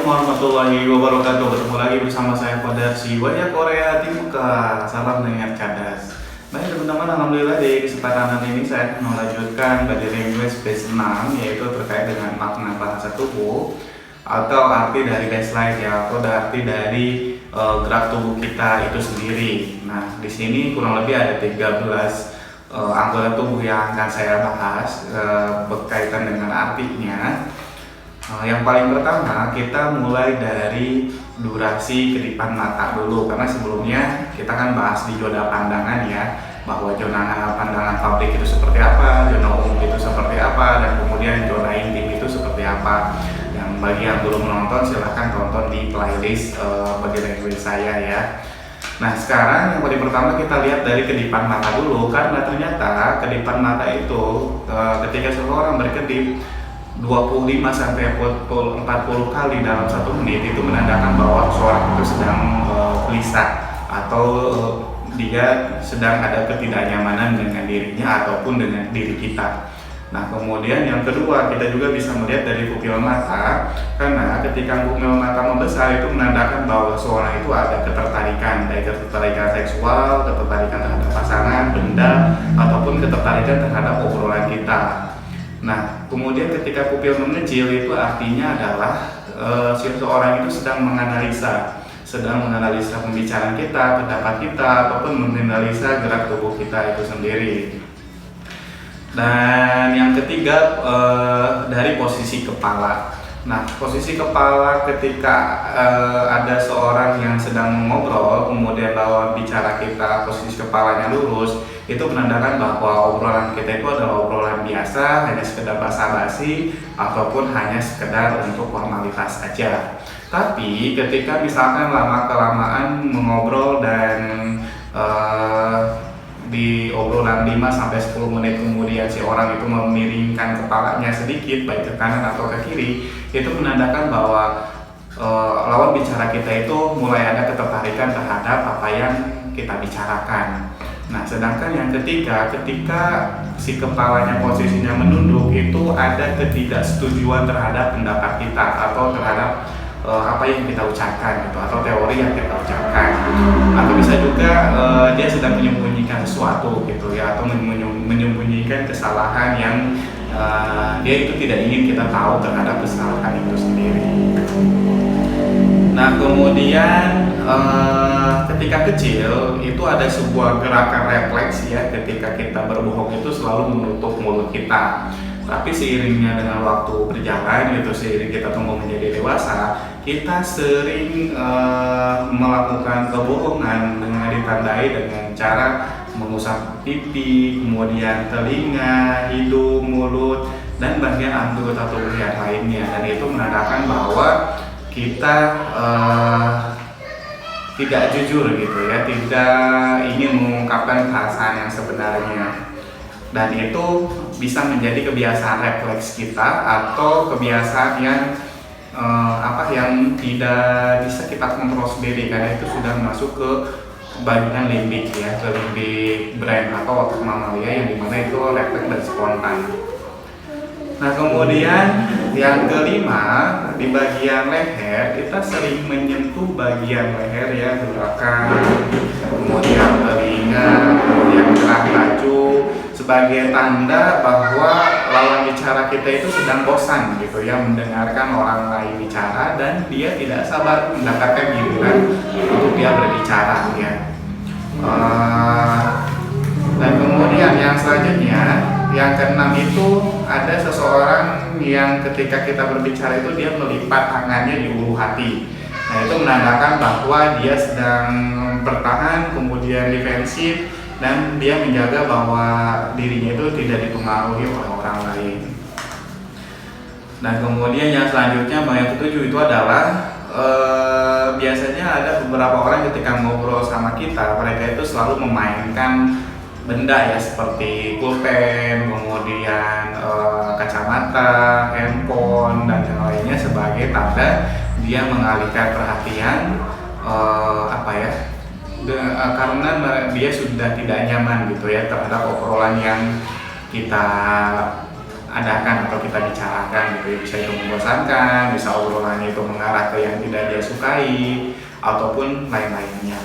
Assalamualaikum warahmatullahi wabarakatuh. Ketemu lagi bersama saya Kodar si Wajah Korea di Muka. Salam dengan cadas. Baik teman-teman, alhamdulillah di kesempatan hari ini saya akan melanjutkan body language base 6, yaitu terkait dengan makna bahasa tubuh atau arti dari baseline ya, atau arti dari gerak tubuh kita itu sendiri. Nah, di sini kurang lebih ada 13 anggota tubuh yang akan saya bahas berkaitan dengan artinya. Yang paling pertama kita mulai dari durasi kedipan mata dulu, karena sebelumnya kita kan bahas di zona pandangan ya, bahwa zona pandangan publik itu seperti apa, zona umum itu seperti apa, dan kemudian zona intim itu seperti apa. Yang bagi yang belum menonton silahkan tonton di playlist body language saya ya. Nah, sekarang yang paling pertama kita lihat dari kedipan mata dulu, karena ternyata kedipan mata itu ketika seseorang berkedip 25 sampai 40 kali dalam 1 menit itu menandakan bahwa seorang itu sedang gelisah atau dia sedang ada ketidaknyamanan dengan dirinya ataupun dengan diri kita. Nah, kemudian yang kedua kita juga bisa melihat dari pupil mata, karena ketika pupil mata membesar itu menandakan bahwa seorang itu ada ketertarikan, baik ketertarikan seksual, ketertarikan terhadap pasangan, benda, ataupun ketertarikan terhadap obrolan kita. Nah, kemudian ketika pupil mengecil itu artinya adalah seseorang itu sedang menganalisa pembicaraan kita, pendapat kita, ataupun menganalisa gerak tubuh kita itu sendiri. Dan yang ketiga dari posisi kepala. Nah, posisi kepala ketika ada seorang yang sedang mengobrol, kemudian lawan bicara kita posisi kepalanya lurus, itu menandakan bahwa obrolan kita itu adalah obrolan biasa, hanya sekedar basa-basi ataupun hanya sekedar untuk formalitas saja. Tapi ketika misalkan lama-kelamaan mengobrol dan di obrolan 5-10 menit kemudian si orang itu memiringkan kepalanya sedikit baik ke kanan atau ke kiri, itu menandakan bahwa lawan bicara kita itu mulai ada ketertarikan terhadap apa yang kita bicarakan. Nah, sedangkan yang ketiga, ketika si kepalanya posisinya menunduk, itu ada ketidaksetujuan terhadap pendapat kita atau terhadap apa yang kita ucapkan gitu, atau teori yang kita ucapkan, atau bisa juga dia sedang menyembunyikan sesuatu gitu ya, atau menyembunyikan kesalahan yang dia itu tidak ingin kita tahu terhadap kesalahan itu sendiri. Nah, kemudian ketika kecil itu ada sebuah gerakan refleks ya, ketika kita berbohong itu selalu menutup mulut kita. Tapi seiringnya dengan waktu berjalan gitu, seiring kita tumbuh menjadi dewasa, kita sering melakukan kebohongan dengan ditandai dengan cara mengusap pipi, kemudian telinga, hidung, mulut, dan bagian anggota tubuh yang lainnya. Dan itu menandakan bahwa kita tidak jujur gitu ya, tidak ingin mengungkapkan perasaan yang sebenarnya. Dan itu bisa menjadi kebiasaan refleks kita atau kebiasaan yang yang tidak bisa kita kontrol sendiri, karena itu sudah masuk ke bagian limbik ya, ke limbik brain atau otak mamalia, yang dimana itu refleks dan spontan. Nah, kemudian yang kelima, di bagian leher kita sering menyentuh bagian leher ya, belakang, kemudian telinga, kemudian kerah baju, sebagai tanda bahwa lawan bicara kita itu sedang bosan gitu ya mendengarkan orang lain bicara, dan dia tidak sabar mendapatkan giliran untuk dia berbicara ya. Dan kemudian yang selanjutnya, yang keenam itu ada seseorang yang ketika kita berbicara itu dia melipat tangannya di ulu hati. Nah, itu menandakan bahwa dia sedang bertahan, kemudian defensif, dan dia menjaga bahwa dirinya itu tidak dipengaruhi oleh orang lain. Nah, kemudian yang selanjutnya, yang ketujuh itu adalah biasanya ada beberapa orang ketika ngobrol sama kita, mereka itu selalu memainkan benda ya, seperti pulpen, kemudian kacamata, handphone, dan yang lainnya sebagai tanda dia mengalihkan perhatian karena dia sudah tidak nyaman gitu ya terhadap obrolan yang kita adakan atau kita bicarakan gitu. Bisa itu membosankan, bisa obrolannya itu mengarah ke yang tidak dia sukai ataupun lain-lainnya.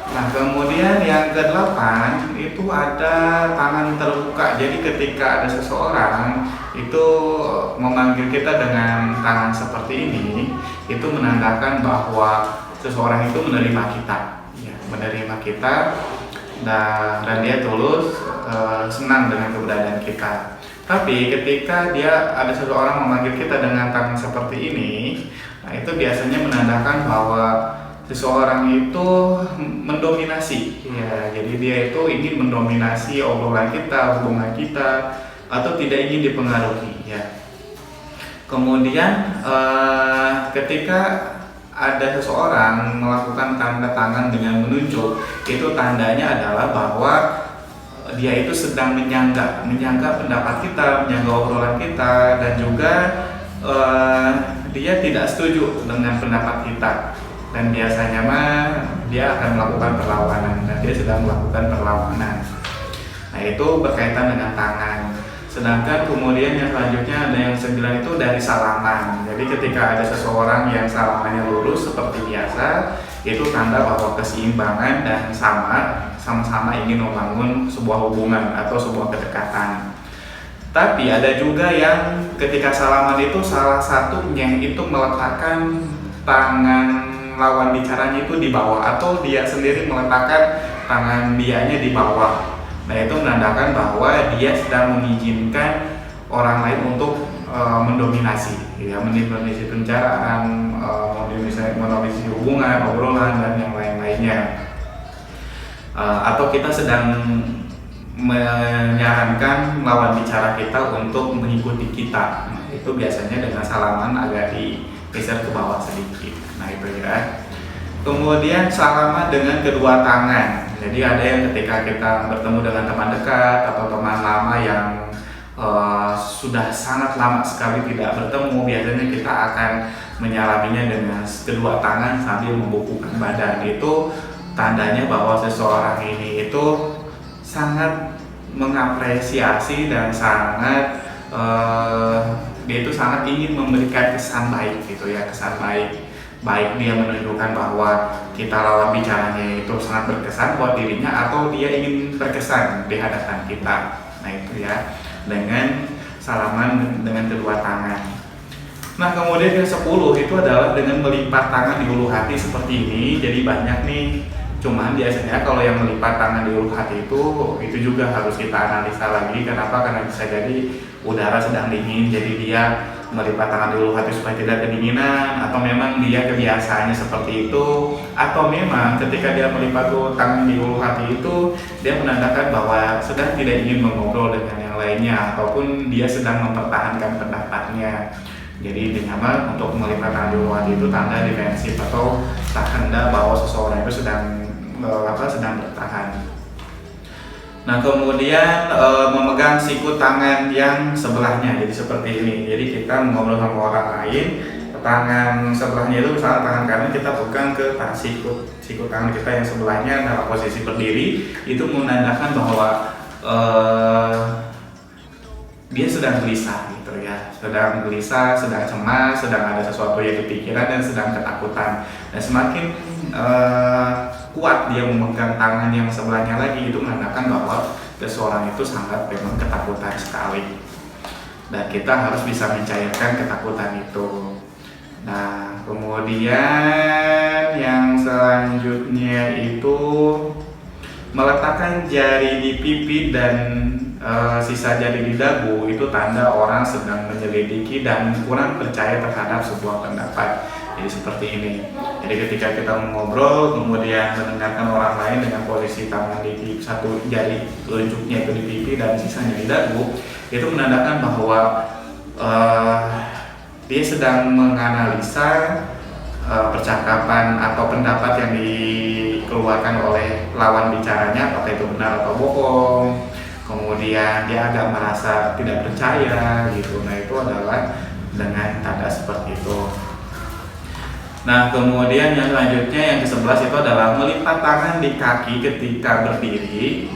Nah, kemudian yang ke-8 itu ada tangan terbuka. Jadi ketika ada seseorang itu memanggil kita dengan tangan seperti ini, itu menandakan bahwa seseorang itu menerima kita, ya, menerima kita dan dia tulus senang dengan keberadaan kita. Tapi ketika ada seseorang memanggil kita dengan tangan seperti ini, nah itu biasanya menandakan bahwa seseorang itu mendominasi, ya. Jadi dia itu ingin mendominasi obrolan kita, hubungan kita, atau tidak ingin dipengaruhi, ya. Kemudian ketika ada seseorang melakukan tanda tangan dengan menunjuk, itu tandanya adalah bahwa dia itu sedang menyangga pendapat kita, menyangga obrolan kita, dan juga dia tidak setuju dengan pendapat kita. Dan biasanya dia akan melakukan perlawanan, dan dia sedang melakukan perlawanan. Nah, itu berkaitan dengan tangan. Sedangkan kemudian yang selanjutnya ada yang 9 itu dari salaman. Jadi ketika ada seseorang yang salamannya lurus seperti biasa, itu tanda bahwa keseimbangan dan sama-sama ingin membangun sebuah hubungan atau sebuah kedekatan. Tapi ada juga yang ketika salaman itu salah satunya itu meletakkan tangan lawan bicaranya itu di bawah, atau dia sendiri meletakkan tangan dianya di bawah. Nah, itu menandakan bahwa dia sedang mengizinkan orang lain untuk mendominasi, ya, mendominasi pembicaraan, mendominasi hubungan, obrolan, dan yang lain-lainnya. Atau kita sedang menyarankan lawan bicara kita untuk mengikuti kita. Nah, itu biasanya dengan salaman agak digeser ke bawah sedikit. Nah, itu ya. Kemudian salaman dengan kedua tangan. Jadi ada yang ketika kita bertemu dengan teman dekat atau teman lama yang sudah sangat lama sekali tidak bertemu, biasanya kita akan menyalaminya dengan kedua tangan sambil membukukan badan. Itu tandanya bahwa seseorang ini itu sangat mengapresiasi dan dia itu sangat ingin memberikan kesan baik gitu, ya, kesan baik dia menunjukkan bahwa kita lawan bicaranya itu sangat berkesan buat dirinya, atau dia ingin berkesan di hadapan kita. Nah, itu ya, dengan salaman dengan kedua tangan. Nah, kemudian yang 10 itu adalah dengan melipat tangan di ulu hati seperti ini. Jadi banyak nih, cuman biasanya kalau yang melipat tangan di ulu hati itu juga harus kita analisa lagi. Kenapa? Karena bisa jadi udara sedang dingin, jadi dia melipat tangan di ulu hati supaya tidak kedinginan, atau memang dia kebiasaannya seperti itu, atau memang ketika dia melipat tangan di ulu hati itu dia menandakan bahwa sedang tidak ingin mengobrol dengan yang lainnya, ataupun dia sedang mempertahankan pendapatnya. Jadi intinya untuk melipat tangan di ulu hati itu tanda defensif atau tanda bahwa seseorang itu sedang bertahan. Nah, kemudian memegang siku tangan yang sebelahnya, jadi seperti ini. Jadi kita ngobrol sama orang lain, tangan sebelahnya itu misalnya tangan kanan kita pegang ke siku tangan kita yang sebelahnya dalam posisi berdiri, itu menandakan bahwa dia sedang gelisah gitu, ya, sedang gelisah, sedang cemas, sedang ada sesuatu yang dipikiran dan sedang ketakutan. Dan semakin kuat dia memegang tangan yang sebelahnya lagi, itu menandakan bahwa seseorang itu sangat memang ketakutan sekali, dan kita harus bisa mencairkan ketakutan itu. Nah, kemudian yang selanjutnya itu meletakkan jari di pipi dan sisa jari di dagu, itu tanda orang sedang menyelidiki dan kurang percaya terhadap sebuah pendapat. Jadi seperti ini. Jadi ketika kita ngobrol kemudian mendengarkan orang lain dengan posisi tangan di pipi, satu jari telunjuknya itu di pipi dan sisanya di dagu, itu menandakan bahwa dia sedang menganalisa percakapan atau pendapat yang dikeluarkan oleh lawan bicaranya, apakah itu benar atau bohong. Kemudian dia agak merasa tidak percaya gitu. Nah, itu adalah dengan tanda seperti itu. Nah, kemudian yang selanjutnya yang ke-11 itu adalah melipat tangan di kaki ketika berdiri.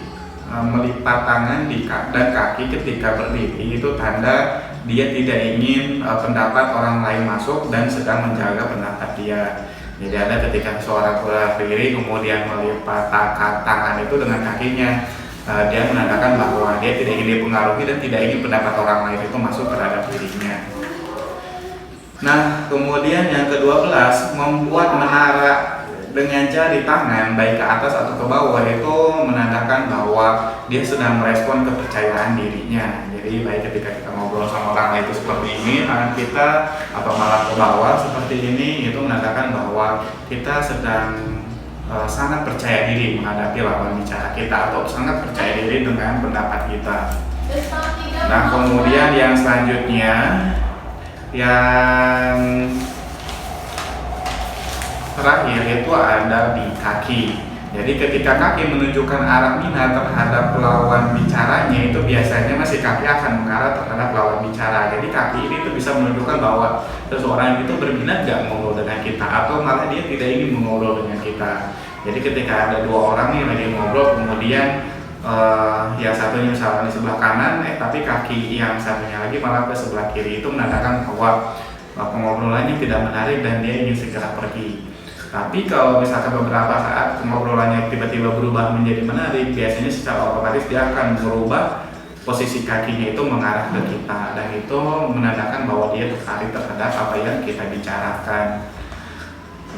melipat tangan dan kaki ketika berdiri itu tanda dia tidak ingin pendapat orang lain masuk dan sedang menjaga pendapat dia. Jadi ada ketika seorang berdiri kemudian melipat tangan itu dengan kakinya, dia menandakan bahwa dia tidak ingin dipengaruhi dan tidak ingin pendapat orang lain itu masuk terhadap dirinya. Nah, kemudian yang ke-12, membuat menara dengan jari tangan baik ke atas atau ke bawah itu menandakan bahwa dia sedang merespon kepercayaan dirinya. Jadi baik ketika kita ngobrol sama orang lain itu seperti ini, tangan kita atau malah ke bawah seperti ini, itu menandakan bahwa kita sedang sangat percaya diri menghadapi lawan bicara kita atau sangat percaya diri dengan pendapat kita. Nah, kemudian yang selanjutnya yang terakhir itu ada di kaki. Jadi ketika kaki menunjukkan arah minat terhadap lawan bicaranya, itu biasanya masih kaki akan mengarah terhadap lawan bicara. Jadi kaki ini tuh bisa menunjukkan bahwa seseorang itu berminat gak ngobrol dengan kita atau malah dia tidak ingin mengobrol dengan kita. Jadi ketika ada dua orang nih lagi ngobrol, kemudian yang satunya misalnya di sebelah kanan, tapi kaki yang satunya lagi malah ke sebelah kiri, itu menandakan bahwa pengobrolannya tidak menarik dan dia ingin segera pergi. Tapi kalau misalkan beberapa saat pengobrolannya tiba-tiba berubah menjadi menarik, biasanya secara otomatis dia akan merubah posisi kakinya itu mengarah ke kita, dan itu menandakan bahwa dia tertarik terhadap apa yang kita bicarakan.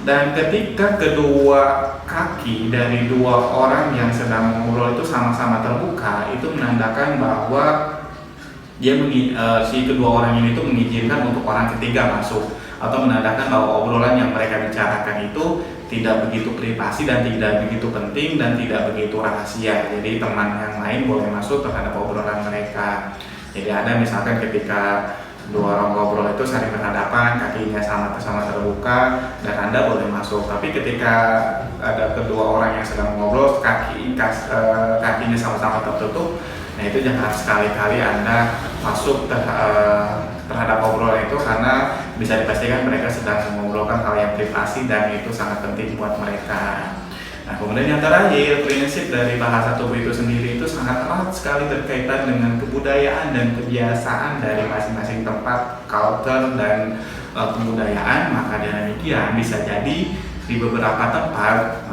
Dan ketika kedua kaki dari dua orang yang sedang mengobrol itu sama-sama terbuka, itu menandakan bahwa dia si kedua orang ini tuh mengizinkan untuk orang ketiga masuk, atau menandakan bahwa obrolan yang mereka bicarakan itu tidak begitu privasi dan tidak begitu penting dan tidak begitu rahasia. Jadi teman yang lain boleh masuk terhadap obrolan mereka. Jadi ada misalkan ketika dua orang ngobrol itu saling berhadapan, kakinya sama-sama terbuka, dan Anda boleh masuk. Tapi ketika ada kedua orang yang sedang ngobrol, kakinya sama-sama tertutup, nah itu jangan sekali-kali Anda masuk terhadap obrolan itu, karena bisa dipastikan mereka sedang mengobrolkan hal yang privasi dan itu sangat penting buat mereka. Nah, kemudian yang terakhir, prinsip dari bahasa tubuh itu sendiri itu sangat erat sekali berkaitan dengan kebudayaan dan kebiasaan dari masing-masing tempat, culture, dan kebudayaan. Maka dengan demikian bisa jadi di beberapa tempat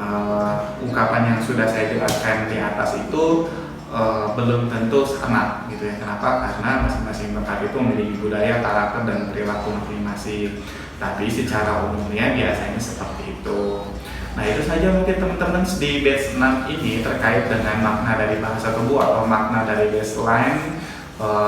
ungkapan yang sudah saya jelaskan di atas itu belum tentu sama gitu ya. Kenapa? Karena masing-masing tempat itu memiliki budaya, karakter, dan perilaku masing-masing. Tapi secara umumnya biasanya seperti itu. Nah, itu saja mungkin teman-teman di batch 6 ini terkait dengan makna dari bahasa tubuh atau makna dari baseline,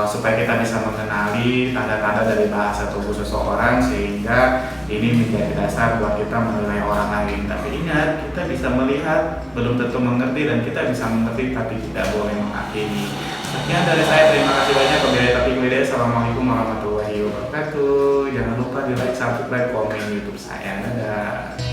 supaya kita bisa mengenali tanda-tanda dari bahasa tubuh seseorang, sehingga ini menjadi dasar buat kita menilai orang lain. Tapi ingat, kita bisa melihat, belum tentu mengerti, dan kita bisa mengerti tapi tidak boleh menghakimi. Sekian dari saya, terima kasih banyak. Assalamualaikum warahmatullahi wabarakatuh. Jangan lupa di like, subscribe, komen YouTube saya. Dadah.